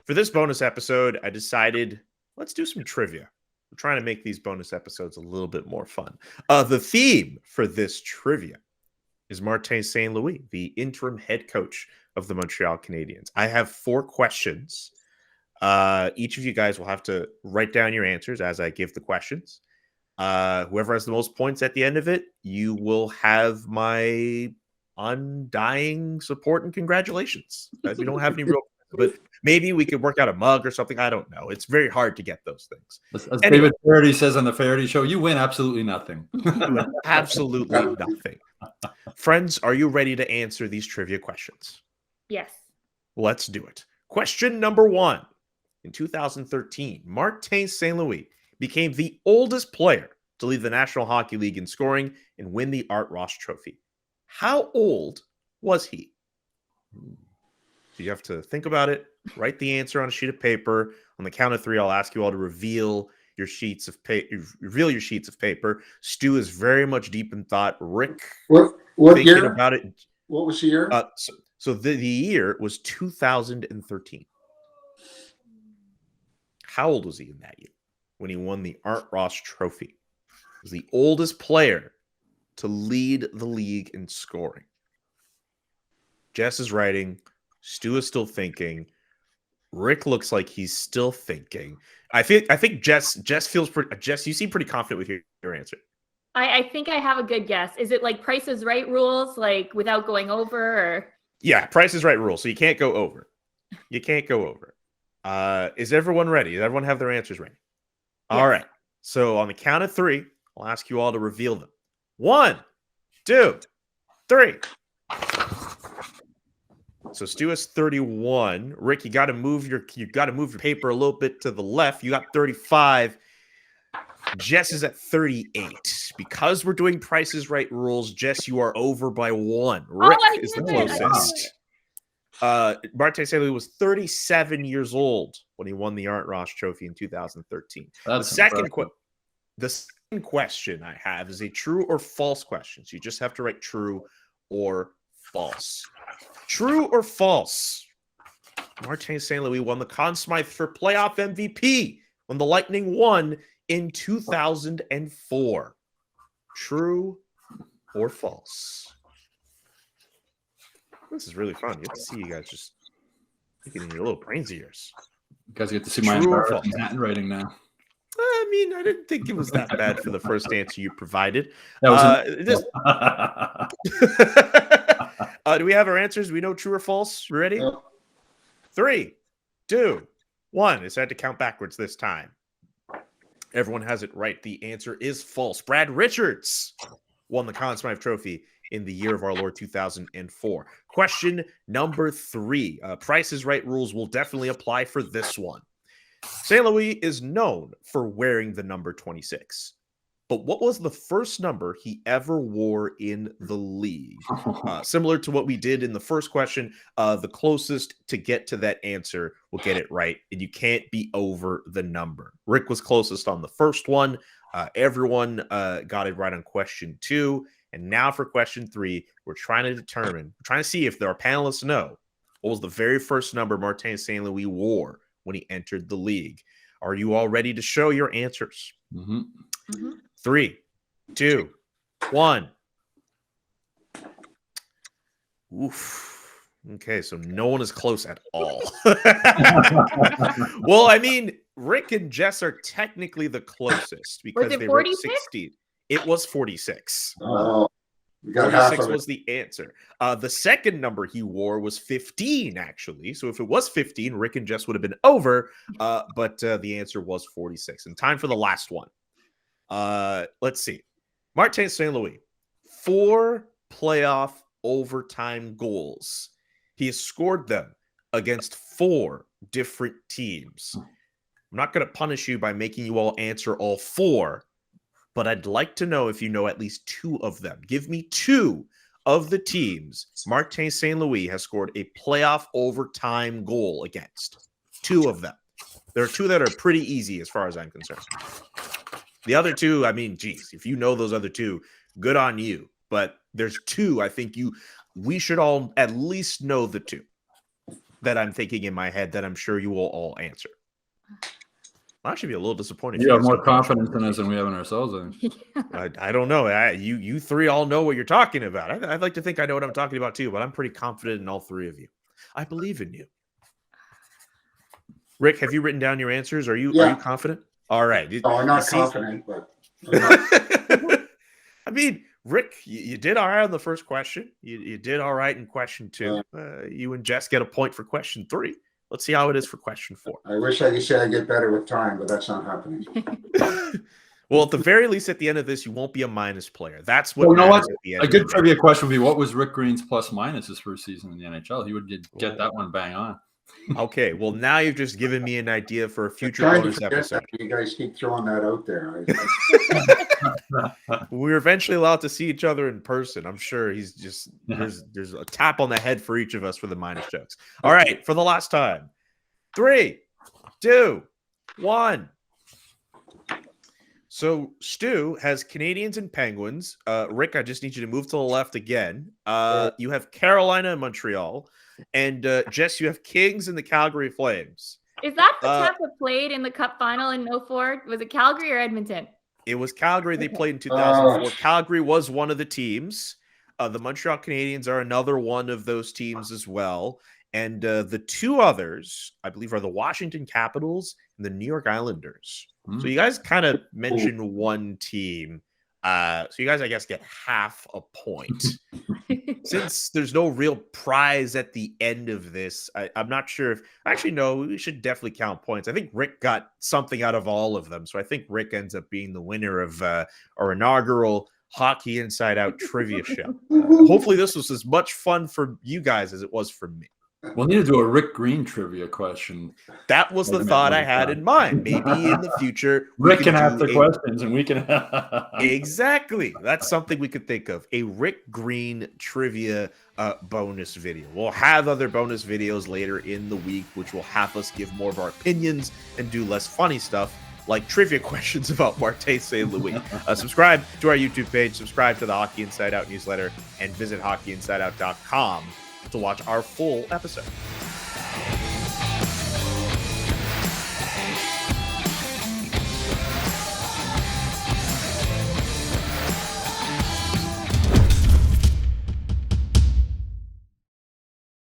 For this bonus episode, I decided let's do some trivia. We're trying to make these bonus episodes a little bit more fun. The theme for this trivia is Martin St. Louis, the interim head coach of the Montreal Canadiens. I have 4 questions. Each of you guys will have to write down your answers as I give the questions. Whoever has the most points at the end of it, you will have my undying support and congratulations. We don't have any real, but maybe we could work out a mug or something. I don't know. It's very hard to get those things. As anyway, David Faraday says on the Faraday Show, you win absolutely nothing. You win absolutely nothing. Friends, are you ready to answer these trivia questions? Yes. Let's do it. Question number 1. In 2013, Martin St. Louis became the oldest player to lead the National Hockey League in scoring and win the Art Ross Trophy. How old was he? So you have to think about it, write the answer on a sheet of paper. On the count of 3, I'll ask you all to reveal your sheets of paper. Stu is very much deep in thought. Rick, what thinking year? About it. What was the year? So the year was 2013. How old was he in that year when he won the Art Ross Trophy? He was the oldest player to lead the league in scoring. Jess is writing. Stu is still thinking. Rick looks like he's still thinking. I think Jess feels pretty. Jess, you seem pretty confident with your answer. I think I have a good guess. Is it like Price is Right rules, like without going over? Or yeah, Price is Right rules. So you can't go over. You can't go over. Is everyone ready? Does everyone have their answers ready? Yes. All right. So on the count of 3, I'll ask you all to reveal them. 1, 2, 3. So Stu is 31. Rick, you got to move your paper a little bit to the left. You got 35. Jess is at 38. Because we're doing Price is Right rules, Jess, you are over by 1. Rick is the closest. Martin St. Louis was 37 years old when he won the Art Ross Trophy in 2013. The second question I have is a true or false question. So you just have to write true or false. True or false? Martin St. Louis won the Conn Smythe for playoff MVP when the Lightning won in 2004. True or false? This is really fun. You get to see you guys just thinking in your little brains of yours. You guys get to see my embarrassing handwriting now. I mean, I didn't think it was that bad for the first answer you provided. That do we have our answers? Do we know true or false? We ready? 3, 2, 1. It's had to count backwards this time. Everyone has it right. The answer is false. Brad Richards won the Conn Smythe Trophy in the year of our Lord 2004. Question number 3. Price is Right rules will definitely apply for this one. St. Louis is known for wearing the number 26. But what was the first number he ever wore in the league? Similar to what we did in the first question, the closest to get to that answer will get it right, and you can't be over the number. Rick was closest on the first one. Everyone got it right on question 2. And now for question 3, we're trying to see if our panelists know what was the very first number Martin St. Louis wore when he entered the league. Are you all ready to show your answers? Mm-hmm. Mm-hmm. 3, 2, 1. Oof. Okay, so no one is close at all. Well, I mean, Rick and Jess are technically the closest because they wrote 16. It was 46. Oh, 46 was the answer. The second number he wore was 15, actually. So if it was 15, Rick and Jess would have been over. But the answer was 46. And time for the last one. Let's see. Martin St. Louis, 4 playoff overtime goals. He has scored them against 4 different teams. I'm not going to punish you by making you all answer all 4, but I'd like to know if you know at least 2 of them. Give me 2 of the teams Martin St. Louis has scored a playoff overtime goal against. 2 of them. There are 2 that are pretty easy as far as I'm concerned. The other 2, I mean, geez, if you know those other 2, good on you. But there's 2 I think we should all at least know the 2. that I'm thinking in my head that I'm sure you will all answer. I'll actually be a little disappointed. You have more confidence in us than we have in ourselves. I don't know. You three all know what you're talking about. I'd like to think I know what I'm talking about too, but I'm pretty confident in all three of you. I believe in you. Rick, have you written down your answers? Are you confident? All right. I'm not confident, but I mean, Rick, you did all right on the first question. You did all right in question 2. You and Jess get a point for question 3. Let's see how it is for question 4. I wish I could say I get better with time, but that's not happening. Well, at the very least, at the end of this, you won't be a minus player. That's what. Well, you know what? At the end A good trivia question would be: what was Rick Green's plus minus his first season in the NHL? He would get that one bang on. Okay, well, now you've just given me an idea for a future Trying to bonus forget episode. that. You guys keep throwing that out there. We're eventually allowed to see each other in person. I'm sure he's just there's a tap on the head for each of us for the minus jokes. All right, for the last time. 3, 2, 1. So Stu has Canadiens and Penguins. Rick, I just need you to move to the left again. You have Carolina and Montreal. And Jess, you have Kings and the Calgary Flames. Is that the Tampa played in the Cup final in 04? Was it Calgary or Edmonton? It was Calgary. They played in 2004. Calgary was one of the teams. The Montreal Canadiens are another one of those teams as well. And the two others, I believe, are the Washington Capitals and the New York Islanders. So you guys kind of mentioned one team. So you guys, I guess, get half a point. Since there's no real prize at the end of this, I'm not sure if... Actually, no, we should definitely count points. I think Rick got something out of all of them. So I think Rick ends up being the winner of our inaugural Hockey Inside Out trivia show. Hopefully this was as much fun for you guys as it was for me. We'll need to do a Rick Green trivia question. That was the thought I had in mind. Maybe in the future, Rick can ask the questions and we can... Exactly. That's something we could think of. A Rick Green trivia bonus video. We'll have other bonus videos later in the week, which will have us give more of our opinions and do less funny stuff, like trivia questions about Martin St. Louis. Subscribe to our YouTube page, subscribe to the Hockey Inside Out newsletter, and visit hockeyinsideout.com to watch our full episode.